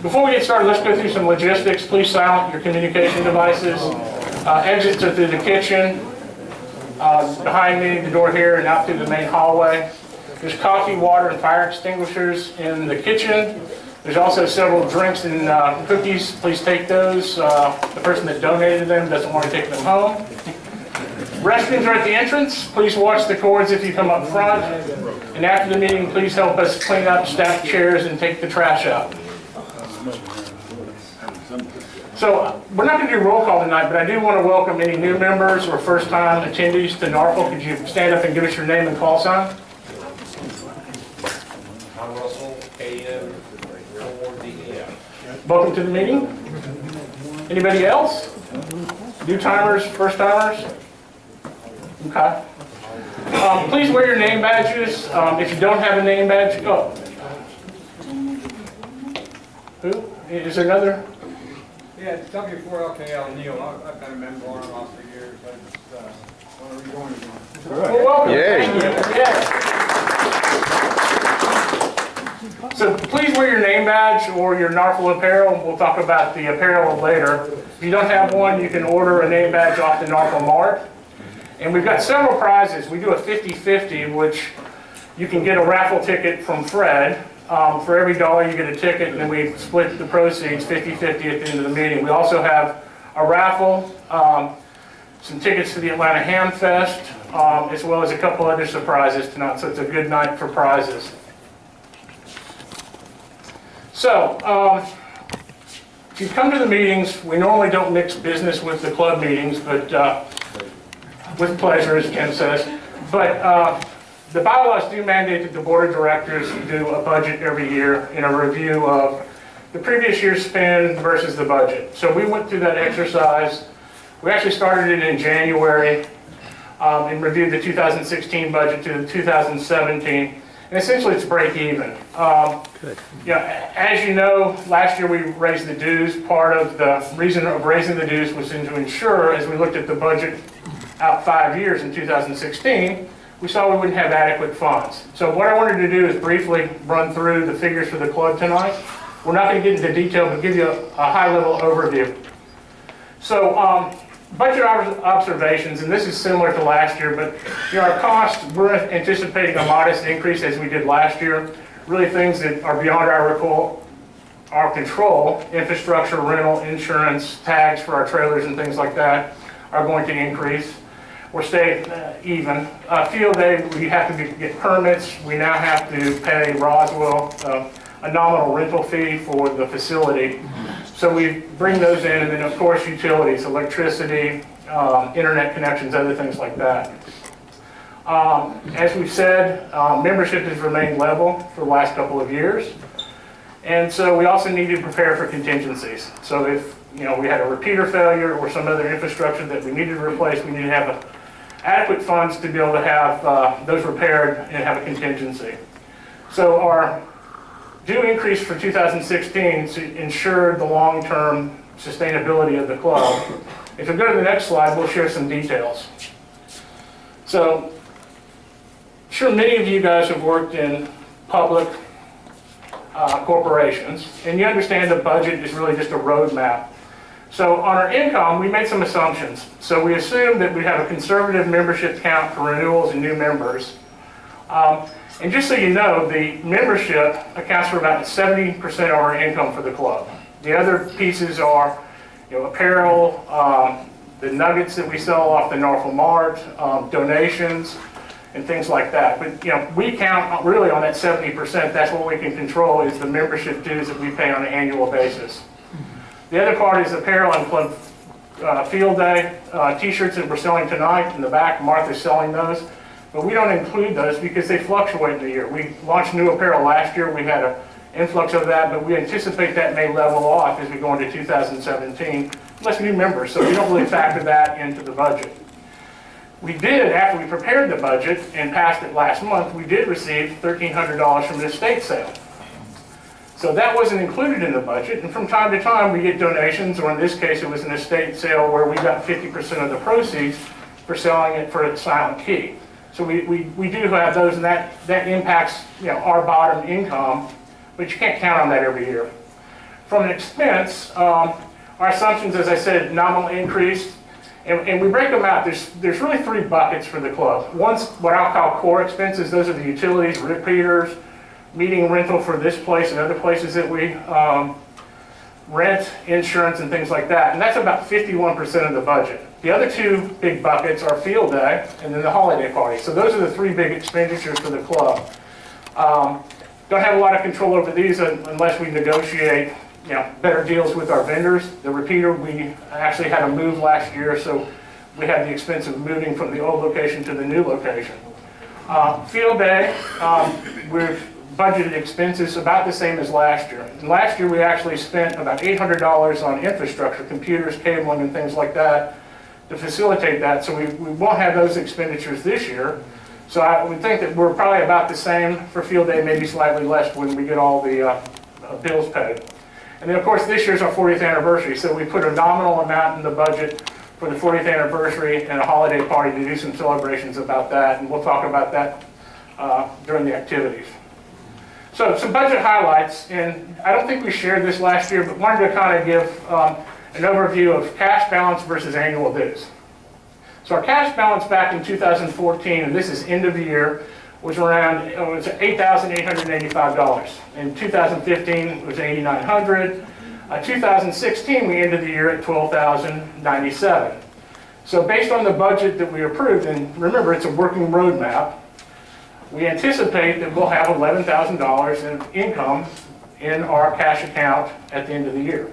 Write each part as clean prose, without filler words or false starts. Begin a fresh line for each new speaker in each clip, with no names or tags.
Before we get started, let's go through some logistics. Please silence your communication devices. Exits are through the kitchen, behind me, the door here, and out through the main hallway. There's coffee, water, and fire extinguishers in the kitchen. There's also several drinks and cookies. Please take those. The person that donated them doesn't want to take them home. Restrooms are at the entrance. Please watch the cords if you come up front. And after the meeting, please help us clean up stacked chairs and take the trash out. So we're not going to do roll call tonight, but I do want to welcome any new members or first-time attendees to NFARL. Could you stand up and give us your name and call sign?
I'm Russell, AM 4DM.
Welcome to the meeting. Anybody else? New timers, first timers? Okay. Please wear your name badges. If you don't have a name badge, go. Who? Is there another?
Yeah, it's W4LKL Neil. I've been a member on and off for years. I just want to rejoin again.
Well, welcome.
Yay.
Thank you. Yeah. So please wear your name badge or your NFARL apparel. We'll talk about the apparel later. If you don't have one, you can order a name badge off the NFARL Mart. And we've got several prizes. We do a 50-50, which you can get a raffle ticket from Fred. For every $1 you get a ticket, and then we split the proceeds 50-50 at the end of the meeting. We also have a raffle, some tickets to the Atlanta Ham Fest, as well as a couple other surprises tonight, so it's a good night for prizes. So, if you come to the meetings, we normally don't mix business with the club meetings, but with pleasure, as Ken says. But the bylaws do mandate that the board of directors do a budget every year in a review of the previous year's spend versus the budget. So we went through that exercise. We actually started it in January and reviewed the 2016 budget to the 2017. And essentially it's break even.
Good.
As you know, last year we raised the dues. Part of the reason of raising the dues was to ensure, as we looked at the budget out 5 years in 2016, we saw we wouldn't have adequate funds. So what I wanted to do is briefly run through the figures for the club tonight. We're not going to get into detail, but give you a high-level overview. So budget observations, and this is similar to last year, but our costs, we're anticipating a modest increase as we did last year. Really things that are beyond our control, infrastructure, rental, insurance, tags for our trailers and things like that are going to increase. We're staying even. Field day, we have to get permits. We now have to pay Roswell a nominal rental fee for the facility. So we bring those in, and then of course utilities, electricity, internet connections, other things like that. As we've said, membership has remained level for the last couple of years. And so we also need to prepare for contingencies. So if we had a repeater failure or some other infrastructure that we needed to replace, we need to have adequate funds to be able to have those repaired and have a contingency. So our due increase for 2016 to ensure the long-term sustainability of the club. If we go to the next slide, we'll share some details. So, sure, many of you guys have worked in public corporations, and you understand the budget is really just a roadmap. So on our income, we made some assumptions. So we assumed that we'd have a conservative membership count for renewals and new members. And just so you know, the membership accounts for about 70% of our income for the club. The other pieces are apparel, the nuggets that we sell off the NFARL Mart, donations, and things like that. But we count really on that 70%. That's what we can control is the membership dues that we pay on an annual basis. The other part is apparel and club field day, t-shirts that we're selling tonight in the back. Martha's selling those, but we don't include those because they fluctuate in the year. We launched new apparel last year. We had an influx of that, but we anticipate that may level off as we go into 2017, unless new members, so we don't really factor that into the budget. We did, after we prepared the budget and passed it last month, we did receive $1,300 from an estate sale. So that wasn't included in the budget, and from time to time we get donations, or in this case it was an estate sale where we got 50% of the proceeds for selling it for a silent key. So we do have those, and that impacts our bottom income, but you can't count on that every year. From an expense, our assumptions, as I said, nominal increase, and we break them out. There's really 3 buckets for the club. One's what I'll call core expenses. Those are the utilities, repeaters, meeting rental for this place and other places that we rent, insurance, and things like that. And that's about 51% of the budget. The other 2 big buckets are field day and then the holiday party. So those are the 3 big expenditures for the club. Don't have a lot of control over these unless we negotiate better deals with our vendors. The repeater, we actually had a move last year, so we had the expense of moving from the old location to the new location. Field day, we've budgeted expenses about the same as last year. And last year we actually spent about $800 on infrastructure, computers, cabling, and things like that to facilitate that. So we won't have those expenditures this year. So I would think that we're probably about the same for field day, maybe slightly less when we get all the bills paid. And then, of course, this year's our 40th anniversary, so we put a nominal amount in the budget for the 40th anniversary and a holiday party to do some celebrations about that, and we'll talk about that during the activities. So some budget highlights, and I don't think we shared this last year, but wanted to kind of give an overview of cash balance versus annual dues. So our cash balance back in 2014, and this is end of the year, was around $8,885. In 2015, it was $8,900. 2016, we ended the year at $12,097. So based on the budget that we approved, and remember, it's a working roadmap, we anticipate that we'll have $11,000 in income in our cash account at the end of the year.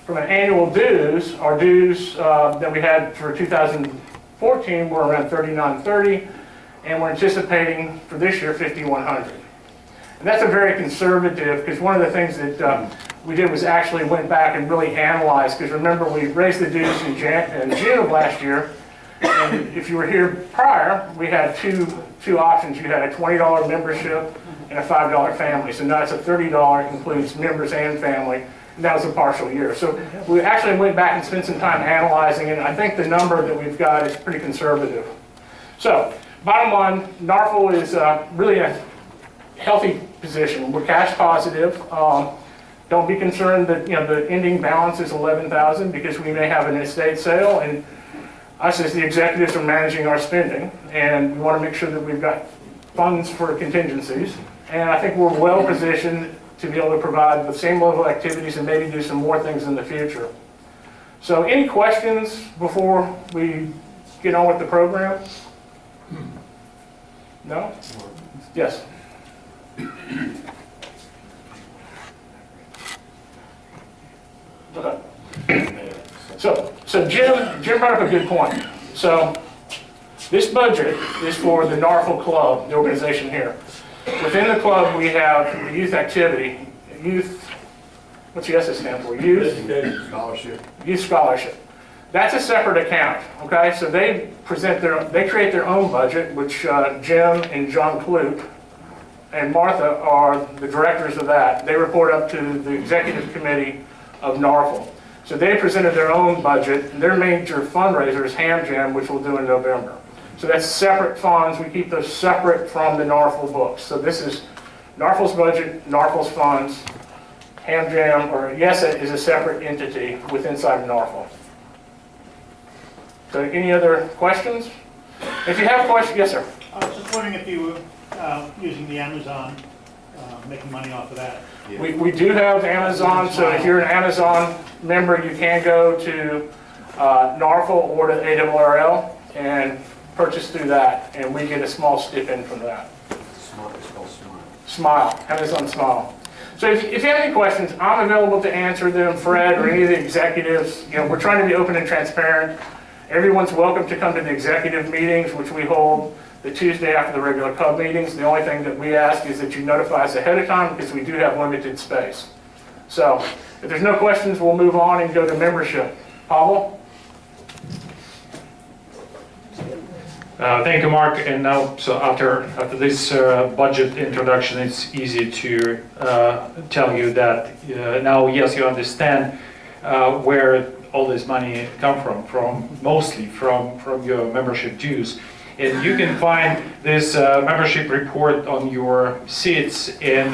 From an annual dues, our dues that we had for 2014 were around $3,930. And we're anticipating for this year $5,100. And that's a very conservative, because one of the things that we did was actually went back and really analyzed, because remember we raised the dues in June of last year, and if you were here prior, we had two options. You had a $20 membership and a $5 family. So now it's a $30, includes members and family, and that was a partial year. So we actually went back and spent some time analyzing it, and I think the number that we've got is pretty conservative. So bottom line, NARFL is really a healthy position. We're cash positive. Don't be concerned that the ending balance is $11,000 because we may have an estate sale, and us as the executives are managing our spending, and we want to make sure that we've got funds for contingencies. And I think we're well positioned to be able to provide the same level of activities and maybe do some more things in the future. So any questions before we get on with the program? No? Yes. Okay. So Jim brought up a good point. So this budget is for the NARFL Club, the organization here. Within the club, we have the youth activity, what's the S stand for? Youth Scholarship. Youth Scholarship. That's a separate account, okay? So they create their own budget, which Jim and John Clute and Martha are the directors of that. They report up to the executive committee of NARFL. So they presented their own budget, and their major fundraiser is Ham Jam, which we'll do in November. So that's separate funds. We keep those separate from the NARFL books. So this is NARFL's budget, NARFL's funds. Ham Jam, or YESA, is a separate entity within inside of NARFL. So any other questions? If you have questions, yes, sir.
I was just wondering if you were using the Amazon, making money off of that.
Yeah.
We do have Amazon, so if you're an Amazon member, you can go to NARFL or to ARRL and purchase through that, and we get a small stipend from that.
It's called Smile.
Smile, Amazon Smile. So if you have any questions, I'm available to answer them. Fred or any of the executives, we're trying to be open and transparent. Everyone's welcome to come to the executive meetings, which we hold the Tuesday after the regular club meetings. The only thing that we ask is that you notify us ahead of time because we do have limited space. So if there's no questions, we'll move on and go to membership. Pablo?
Thank you, Mark. And now, so after this budget introduction, it's easy to tell you that now, yes, you understand where all this money come from mostly from your membership dues. And you can find this membership report on your seats, and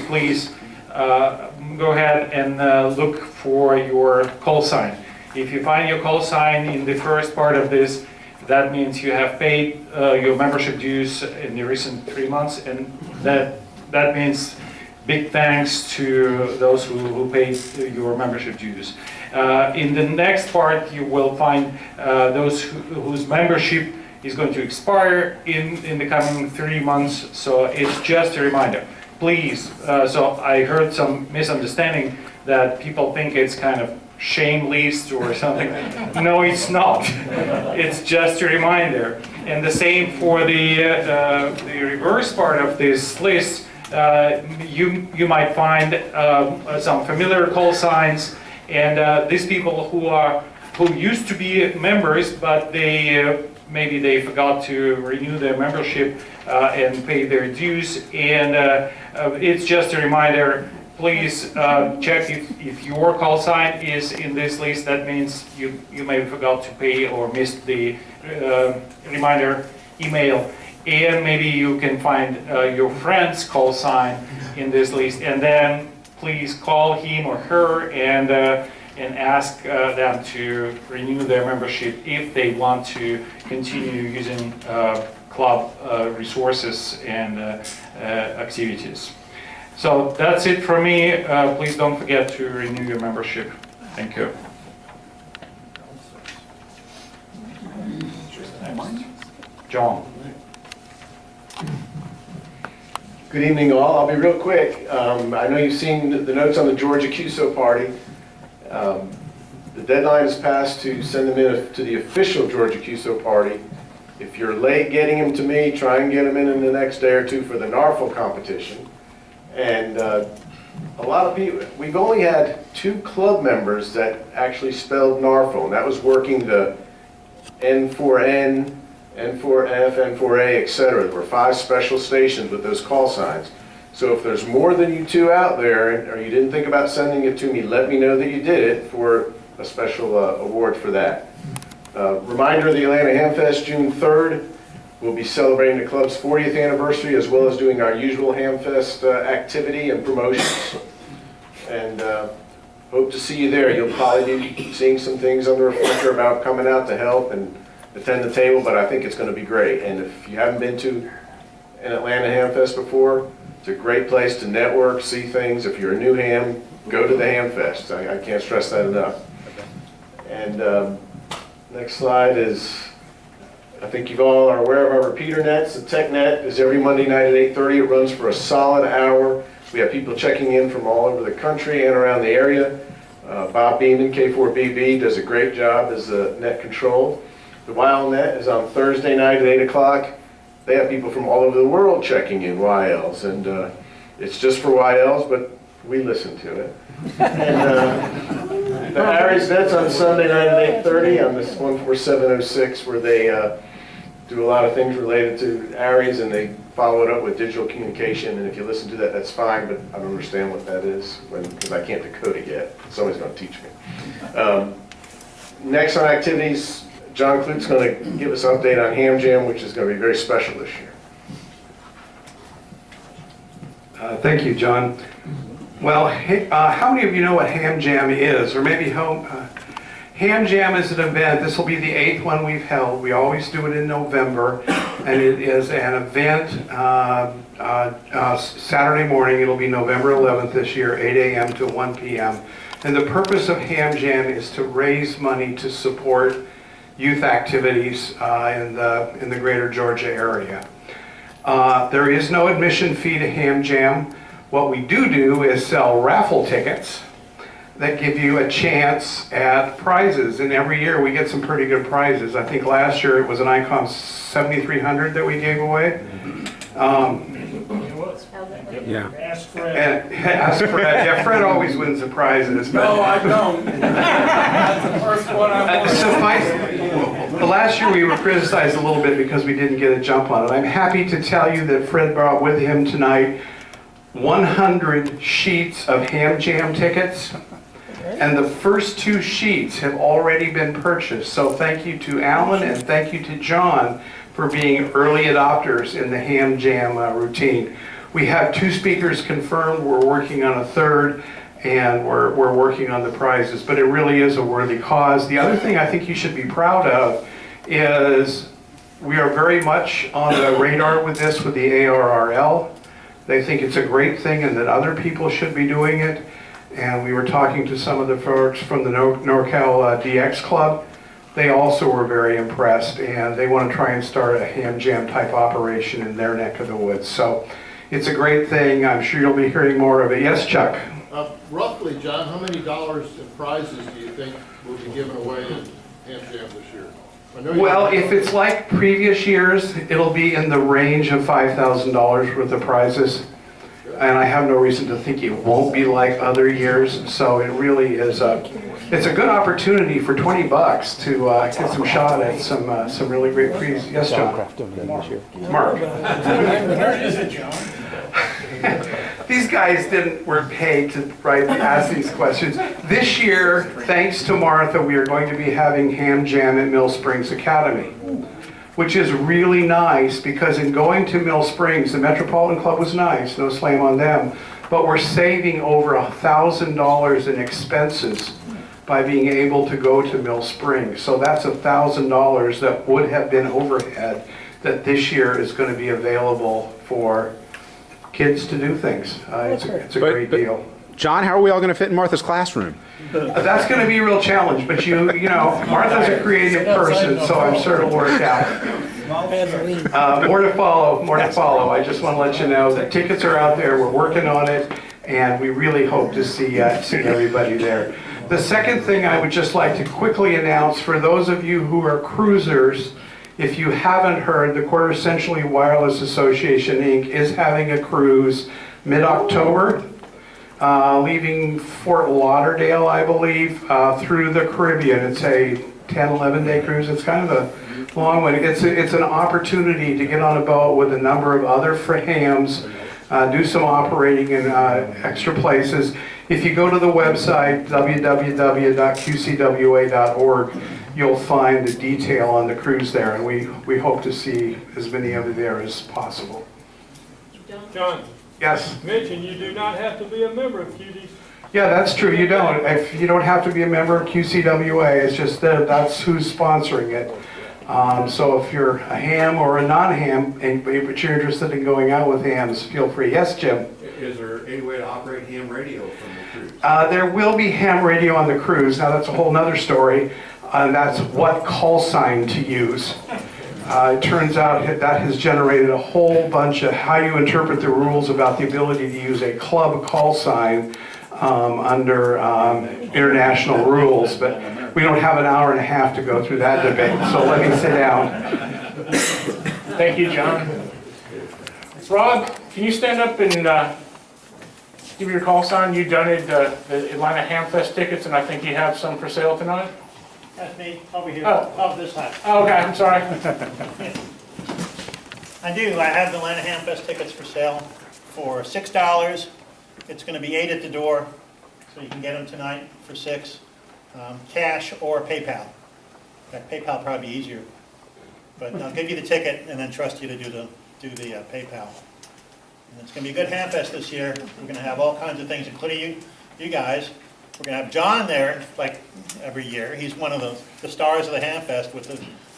please go ahead and look for your call sign. If you find your call sign in the first part of this, that means you have paid your membership dues in the recent 3 months, and that means big thanks to those who paid your membership dues. In the next part, you will find those whose membership is going to expire in the coming 3 months, so it's just a reminder. Please, so I heard some misunderstanding that people think it's kind of shame list or something. No, it's not. It's just a reminder. And the same for the reverse part of this list. You might find some familiar call signs, and these people who used to be members, but maybe they forgot to renew their membership and pay their dues. And it's just a reminder. Please check if your call sign is in this list. That means you may have forgot to pay or missed the reminder email. And maybe you can find your friend's call sign in this list, and then please call him or her and ask them to renew their membership if they want to continue using club resources and activities. So that's it for me. Please don't forget to renew your membership. Thank you. John.
Good evening, all. I'll be real quick. I know you've seen the notes on the Georgia QSO party. The deadline is passed to send them in to the official Georgia QSO party. If you're late getting them to me, try and get them in the next day or two for the NFARL competition. And a lot of people, we've only had 2 club members that actually spelled NFARL, and that was working the N4N, N4F, N4A, etc. There were 5 special stations with those call signs. So if there's more than you 2 out there, or you didn't think about sending it to me, let me know that you did it for a special award for that. Reminder of the Atlanta Hamfest, June 3rd. We'll be celebrating the club's 40th anniversary, as well as doing our usual Hamfest activity and promotions. And hope to see you there. You'll probably be seeing some things on the reflector about coming out to help and attend the table, but I think it's going to be great. And if you haven't been to an Atlanta Hamfest before, it's a great place to network, see things. If you're a new ham, go to the Hamfest. I can't stress that enough. And next slide is, I think you all are aware of our repeater nets. The tech net is every Monday night at 8:30. It runs for a solid hour. We have people checking in from all over the country and around the area. Bob Beeman, K4BB, does a great job as the net control. The Wild Net is on Thursday night at 8 o'clock. They have people from all over the world checking in YLs, and it's just for YLs, but we listen to it. And the Aries Net's on Sunday night at 8:30 on this 14706, where they do a lot of things related to Aries, and they follow it up with digital communication. And if you listen to that, that's fine, but I don't understand what that is because I can't decode it yet. Somebody's going to teach me. Next on activities, John Klute's going to give us an update on Ham Jam, which is going to be very special this year.
Thank you, John. Well, how many of you know what Ham Jam is? Or maybe Ham Jam is an event. This will be the 8th one we've held. We always do it in November, and it is an event Saturday morning. It'll be November 11th this year, 8 a.m. to 1 p.m. And the purpose of Ham Jam is to raise money to support youth activities in the greater Georgia area. There is no admission fee to Ham Jam. What we do is sell raffle tickets that give you a chance at prizes, and every year we get some pretty good prizes. I think last year it was an Icon 7300 that we gave away.
Yeah. Ask Fred.
Ask Fred. Yeah, Fred always wins the prizes. But
No, I don't. That's the first one I won.
The last year we were criticized a little bit because we didn't get a jump on it. I'm happy to tell you that Fred brought with him tonight 100 sheets of Ham Jam tickets, and the first 2 sheets have already been purchased. So thank you to Alan and thank you to John for being early adopters in the Ham Jam routine. We have 2 speakers confirmed, we're working on a 3rd, and we're working on the prizes, but it really is a worthy cause. The other thing I think you should be proud of is we are very much on the radar with this with the ARRL. They think it's a great thing and that other people should be doing it. And we were talking to some of the folks from the NorCal DX Club. They also were very impressed, and they want to try and start a ham jam type operation in their neck of the woods. So it's a great thing. I'm sure you'll be hearing more of it. Yes, Chuck?
Roughly, John, how many dollars in prizes do you think will be given away in Ham Jam this year? I know you-
Well, if it's like previous years, it'll be in the range of $5,000 worth of prizes. And I have no reason to think it won't be like other years. So it really is it's a good opportunity for $20 to get some shot at some really great prizes. Yes, John? Mark.
Where is it, John?
These guys weren't paid to ask these questions. This year, thanks to Martha, we are going to be having Ham Jam at Mill Springs Academy, which is really nice because in going to Mill Springs, the Metropolitan Club was nice, no slam on them, but we're saving over $1,000 in expenses by being able to go to Mill Springs. So that's $1,000 that would have been overhead that this year is going to be available for kids to do things. It's a great deal.
John, how are we all going to fit in Martha's classroom?
That's going to be a real challenge, but you know, Martha's a creative person, so I'm sure it'll work out. More to follow, more to follow. I just want to let you know that tickets are out there, we're working on it, and we really hope to see everybody there. The second thing I would just like to quickly announce for those of you who are cruisers, if you haven't heard, the Quarter Century Wireless Association, Inc. is having a cruise mid-October, leaving Fort Lauderdale, I believe, through the Caribbean. It's a 10, 11-day cruise. It's kind of a long one. It's an opportunity to get on a boat with a number of other hams, do some operating in extra places. If you go to the website, www.qcwa.org, you'll find the detail on the cruise there, and we hope to see as many of you there as possible.
John,
Yes?
mention you do not have to be a member of QD.
Yeah, that's true. You don't. You don't have to be a member of QCWA. It's just that's who's sponsoring it. So if you're a ham or a non-ham, but you're interested in going out with hams, feel free. Yes, Jim?
Is there any way to operate ham radio from the cruise?
There will be ham radio on the cruise. Now that's a whole nother story. That's what call sign to use. It turns out that has generated a whole bunch of how you interpret the rules about the ability to use a club call sign under international rules, but we don't have an hour and a half to go through that debate, so let me sit down.
Thank you, John. Rob, can you stand up and give your call sign? You donated the Atlanta Hamfest tickets, and I think you have some for sale tonight?
That's me, over here,
Oh.
oh, this side.
Oh, okay, I'm sorry.
I do, I have the Atlanta Hamfest tickets for sale for $6. It's gonna be 8 at the door, so you can get them tonight for 6. Cash or PayPal. In fact, PayPal probably be easier. But I'll give you the ticket and then trust you to do the PayPal. And it's gonna be a good Hamfest this year. We're gonna have all kinds of things, including you guys. We're gonna have John there, like every year. He's one of the stars of the Hamfest with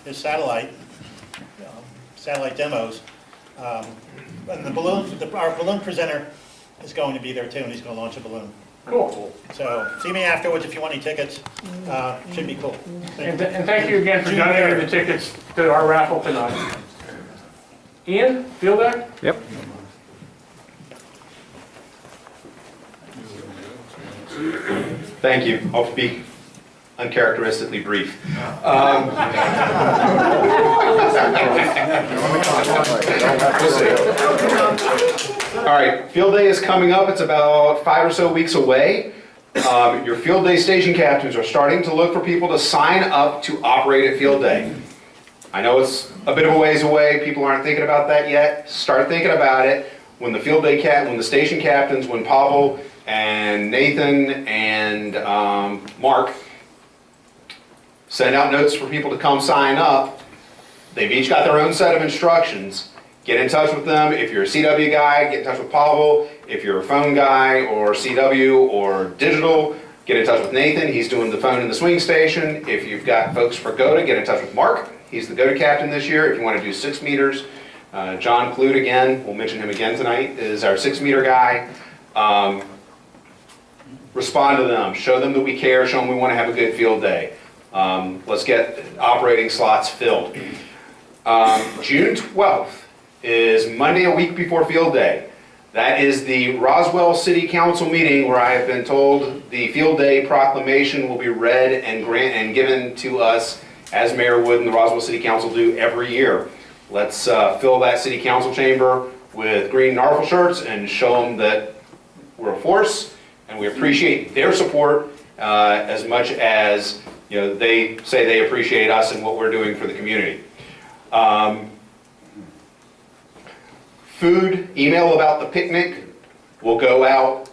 his satellite demos. And the balloon, our balloon presenter is going to be there too, and he's gonna launch a balloon.
Cool.
So see me afterwards if you want any tickets. Should be cool.
And thank you again for donating the tickets to our raffle tonight. Ian, feel that?
Yep.
Thank you. I'll be uncharacteristically brief. All right, field day is coming up. It's about 5 or so weeks away. Your field day station captains are starting to look for people to sign up to operate at field day. I know it's a bit of a ways away. People aren't thinking about that yet. Start thinking about it. When the field day when the station captains, when Pavel and Nathan and Mark send out notes for people to come sign up, they've each got their own set of instructions. get in touch with them. If you're a CW guy, get in touch with Pavel. If you're a phone guy or CW or digital, get in touch with Nathan. He's doing the phone in the swing station. If you've got folks for GOTA, get in touch with Mark. He's the GOTA captain this year. If you want to do 6 meters, John Clute again, we'll mention him again tonight, is our 6-meter guy. Respond to them, show them that we care, show them we want to have a good field day. Let's get operating slots filled. June 12th is Monday a week before field day. That is the Roswell City Council meeting where I have been told the field day proclamation will be read and given to us as Mayor Wood and the Roswell City Council do every year. Let's fill that city council chamber with green NARFL shirts and show them that we're a force and we appreciate their support as much as they say they appreciate us and what we're doing for the community. Food, email about the picnic will go out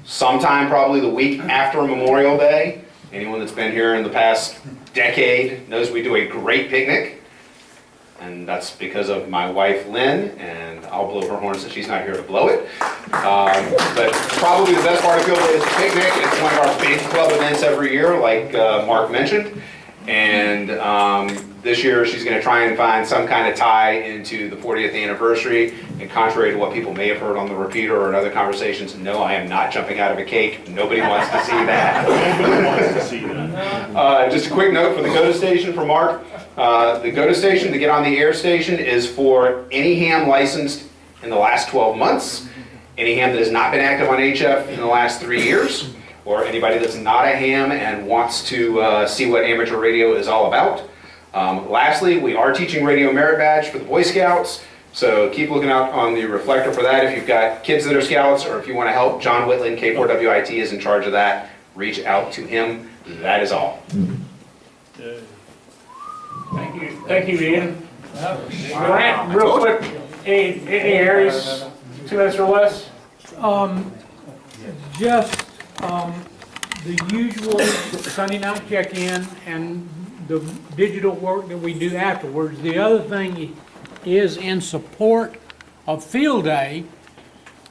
sometime probably the week after Memorial Day. Anyone that's been here in the past decade knows we do a great picnic. And that's because of my wife, Lynn, and I'll blow her horn since she's not here to blow it. But probably the best part of Field Day is the picnic. It's one of our big club events every year, like Mark mentioned. And this year she's going to try and find some kind of tie into the 40th anniversary. And contrary to what people may have heard on the repeater or in other conversations, no, I am not jumping out of a cake. Nobody wants to see that.
Nobody wants to see that.
Just a quick note for the GOTA station for Mark. The GOTA station, to get on the air station, is for any ham licensed in the last 12 months, any ham that has not been active on HF in the last 3 years, or anybody that's not a ham and wants to see what amateur radio is all about. Lastly, we are teaching Radio Merit Badge for the Boy Scouts, so keep looking out on the reflector for that. If you've got kids that are scouts, or if you want to help, John Whitland, K4WIT, is in charge of that. Reach out to him. That is all.
Thank you, Ian. Grant, real quick, any areas, 2 minutes or less?
Just the usual Sunday night check-in and the digital work that we do afterwards. The other thing is in support of Field Day,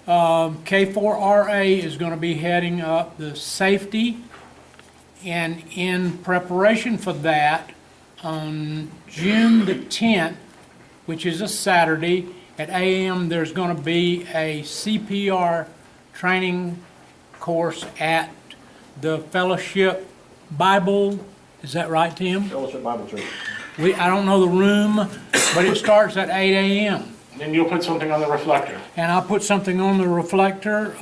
K4RA is going to be heading up the safety, and in preparation for that, on June the 10th, which is a Saturday, at 8 a.m. there's going to be a CPR training course at the Fellowship Bible. Is that right, Tim?
Fellowship Bible Church.
I don't know the room, but it starts at 8 a.m.
Then you'll put something on the reflector.
And I'll put something on the reflector.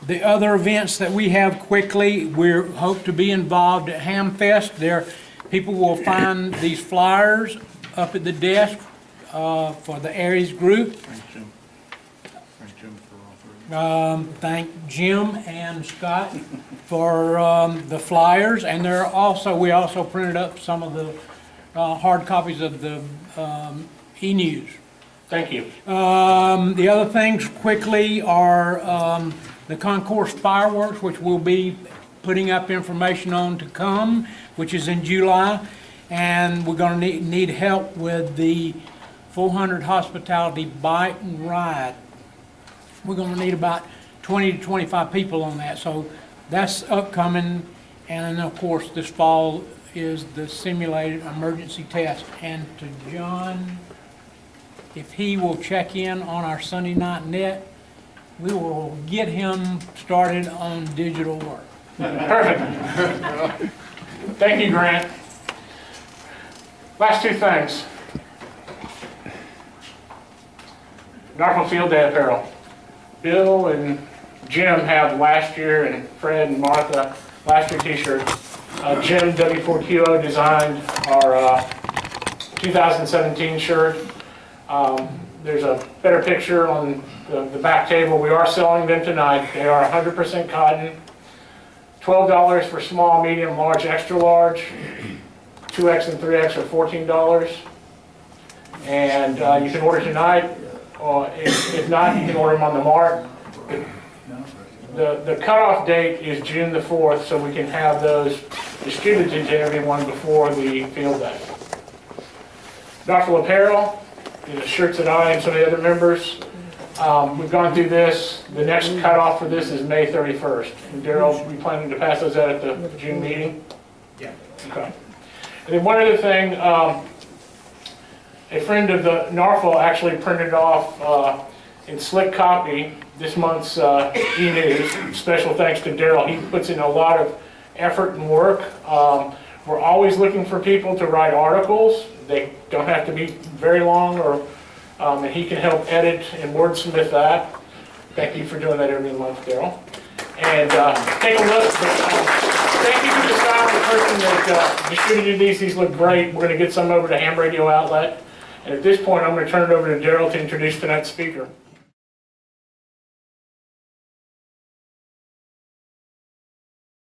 The other events that we have quickly, we hope to be involved at Hamfest. People will find these flyers up at the desk for the Aries group. Thank Jim and Scott for the flyers, and we also printed up some of the hard copies of the e-news.
Thank you.
The other things quickly are the concourse fireworks, which we'll be putting up information on to come, which is in July, and we're going to need help with the 400 hospitality bike and ride. We're going to need about 20 to 25 people on that, so that's upcoming. And then of course this fall is the simulated emergency test. And to John, if he will check in on our Sunday night net, we will get him started on digital work.
Perfect. Thank you, Grant. Last 2 things. NARFL Field Day apparel. Bill and Jim have last year, and Fred and Martha, last year t-shirts. Jim, W4QO, designed our 2017 shirt. There's a better picture on the back table. We are selling them tonight. They are 100% cotton. $12 for small, medium, large, extra large. 2X and 3X are $14. And you can order tonight. If not, you can order them on the mark. The cutoff date is June the 4th, so we can have those distributed to everyone before the field day. NARFL apparel, the shirts that I and some of the other members. We've gone through this. The next cutoff for this is May 31st. And Daryl, we planning to pass those out at the June meeting?
Yeah.
Okay. And then one other thing, a friend of the NFARL actually printed off in slick copy this month's e-news. Special thanks to Daryl. He puts in a lot of effort and work. We're always looking for people to write articles. They don't have to be very long, and he can help edit and wordsmith that. Thank you for doing that every month, Daryl. And take a look. Thank you to the silent person that distributed these. These look great. We're going to get some over to Ham Radio Outlet. And at this point, I'm going to turn it over to Daryl to introduce tonight's speaker.